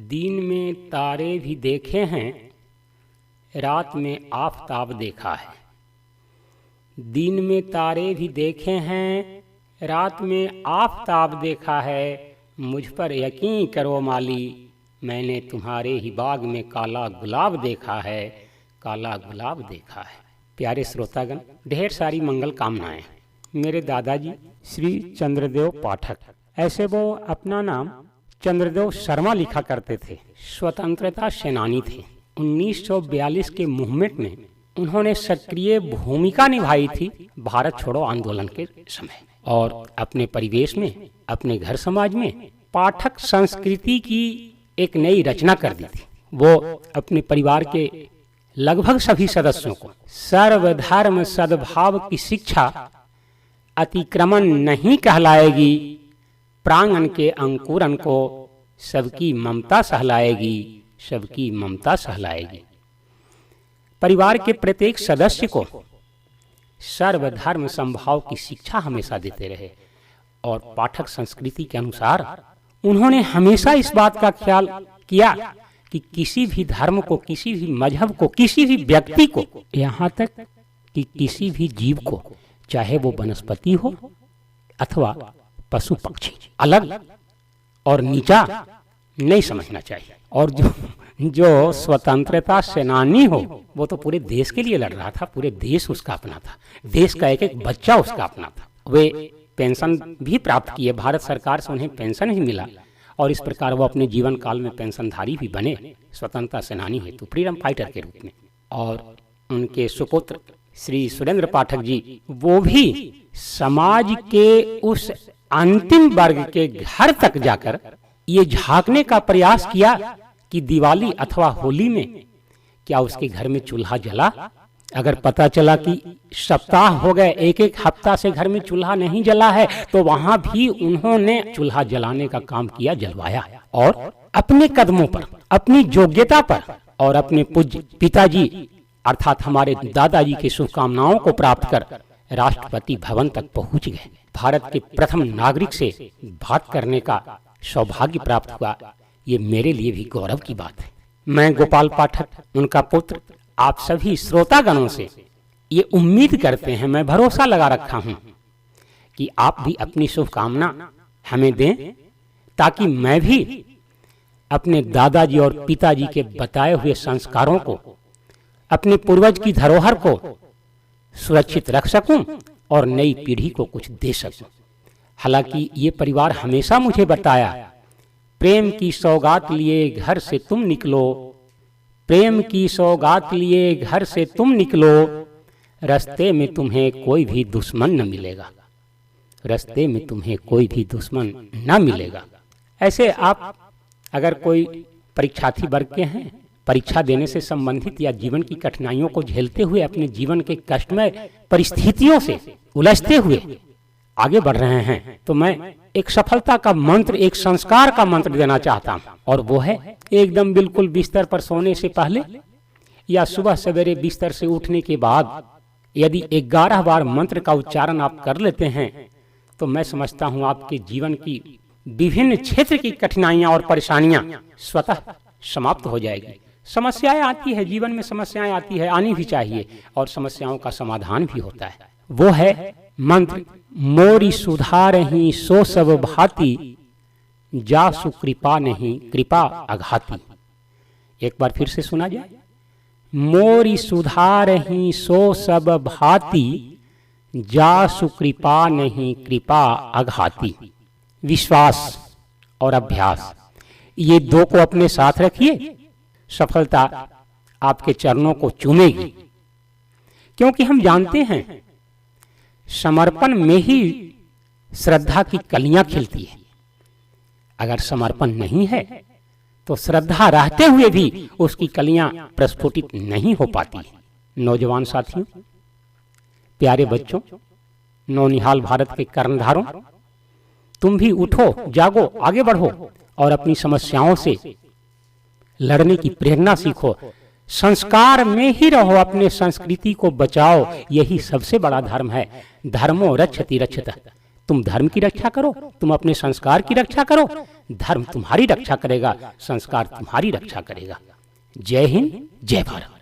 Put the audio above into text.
दिन में तारे भी देखे हैं, रात में आफताब देखा है। दिन में तारे भी देखे हैं, रात में आफताब देखा है। मुझ पर यकीन करो माली, मैंने तुम्हारे ही बाग में काला गुलाब देखा है, काला गुलाब देखा है। प्यारे श्रोतागण, ढेर सारी मंगल कामनाएं। मेरे दादाजी श्री चंद्रदेव पाठक, ऐसे वो अपना नाम चंद्रदेव शर्मा लिखा करते थे। स्वतंत्रता सेनानी थे। 1942 के मूवमेंट में उन्होंने सक्रिय भूमिका निभाई थी भारत छोड़ो आंदोलन के समय, और अपने परिवेश में, अपने घर समाज में पाठक संस्कृति की एक नई रचना कर दी थी। वो अपने परिवार के लगभग सभी सदस्यों को सर्वधर्म सद्भाव की शिक्षा अतिक्रमण नहीं कहलाएगी, प्रांगण के अंकुरन को सबकी ममता सहलाएगी, सबकी ममता सहलाएगी। परिवार के प्रत्येक सदस्य को सर्वधर्म समभाव की शिक्षा हमेशा देते रहे, और पाठक संस्कृति के अनुसार उन्होंने हमेशा इस बात का ख्याल किया कि किसी भी धर्म को, किसी भी मजहब को, किसी भी व्यक्ति को, यहाँ तक कि किसी भी जीव को, चाहे वो वनस्पति हो अथवा पशु पक्षी, अलग और नीचा नहीं समझना चाहिए। और जो स्वतंत्रता सेनानी हो, वो तो पूरे देश के लिए लड़ रहा था, पूरे देश उसका अपना था, देश का एक एक बच्चा उसका अपना था। वे पेंशन भी प्राप्त किए, भारत सरकार से उन्हें पेंशन ही मिला, और इस प्रकार वो अपने जीवन काल में पेंशनधारी भी बने स्वतंत्रता सेनानी हेतु, फ्रीडम फाइटर के रूप में। और उनके सुपुत्र श्री सुरेंद्र पाठक जी, वो भी समाज के उस अंतिम वर्ग के घर तक जाकर ये झांकने का प्रयास किया कि दिवाली अथवा होली में क्या उसके घर में चूल्हा जला। अगर पता चला कि सप्ताह हो गए, एक एक हफ्ता से घर में चूल्हा नहीं जला है, तो वहां भी उन्होंने चूल्हा जलाने का काम किया, जलवाया। और अपने कदमों पर, अपनी योग्यता पर, और अपने पूज्य पिताजी अर्थात हमारे दादाजी की शुभकामनाओं को प्राप्त कर राष्ट्रपति भवन तक पहुंच गए। भारत के प्रथम नागरिक से बात करने का सौभाग्य प्राप्त हुआ। ये मेरे लिए भी गौरव की बात है। मैं गोपाल पाठक, उनका पुत्र, आप सभी श्रोतागणों से ये उम्मीद करते हैं, मैं भरोसा लगा रखा हूं कि आप भी अपनी शुभकामना हमें दें, ताकि मैं भी अपने दादाजी और पिताजी के बताए हुए संस्कारों को, अपने पूर्वज की धरोहर को सुरक्षित रख सकूं और नई पीढ़ी को कुछ दे सकूं। हालांकि ये परिवार हमेशा मुझे बताया, प्रेम की सौगात लिए घर से तुम निकलो, प्रेम की सौगात लिए घर से तुम निकलो, रास्ते में तुम्हें कोई भी दुश्मन न मिलेगा, रास्ते में तुम्हें कोई भी दुश्मन न मिलेगा। ऐसे आप अगर कोई परीक्षार्थी वर्ग के हैं, परीक्षा देने से संबंधित या जीवन की कठिनाइयों को झेलते हुए, अपने जीवन के कष्टमय परिस्थितियों से उलझते हुए आगे बढ़ रहे हैं, तो मैं एक सफलता का मंत्र, एक संस्कार का मंत्र देना चाहता हूं, और वो है एकदम बिल्कुल बिस्तर पर सोने से पहले या सुबह सवेरे बिस्तर से उठने के बाद यदि 11 बार मंत्र का उच्चारण आप कर लेते हैं, तो मैं समझता हूं आपके जीवन की विभिन्न क्षेत्र की कठिनाइयां और परेशानियां स्वतः समाप्त हो जाएगी। समस्याएं आती है, जीवन में समस्याएं आती है, आनी भी चाहिए, और समस्याओं का समाधान भी होता है। वो है मंत्र, मोरी सुधारहि सो सब भांति, जा सुकृपा नहीं कृपा अघाती। एक बार फिर से सुना जाए, मोरी सुधारहि सो सब भांति, जा सुकृपा नहीं कृपा अघाती। विश्वास और अभ्यास, ये दो को अपने साथ रखिए, सफलता आपके चरणों को चूमेगी। क्योंकि हम जानते हैं समर्पण में ही श्रद्धा की कलियां खिलती है। अगर समर्पण नहीं है तो श्रद्धा रहते हुए भी उसकी कलियां प्रस्फुटित नहीं हो पाती। नौजवान साथियों, प्यारे बच्चों, नौनिहाल भारत के कर्णधारों, तुम भी उठो, जागो, आगे बढ़ो और अपनी समस्याओं से लड़ने की प्रेरणा सीखो। संस्कार में ही रहो, अपने संस्कृति को बचाओ, यही सबसे बड़ा धर्म है। धर्मो रक्षति रक्षतः, तुम धर्म की रक्षा करो, तुम अपने संस्कार की रक्षा करो, धर्म तुम्हारी रक्षा करेगा, संस्कार तुम्हारी रक्षा करेगा। जय हिंद, जय भारत।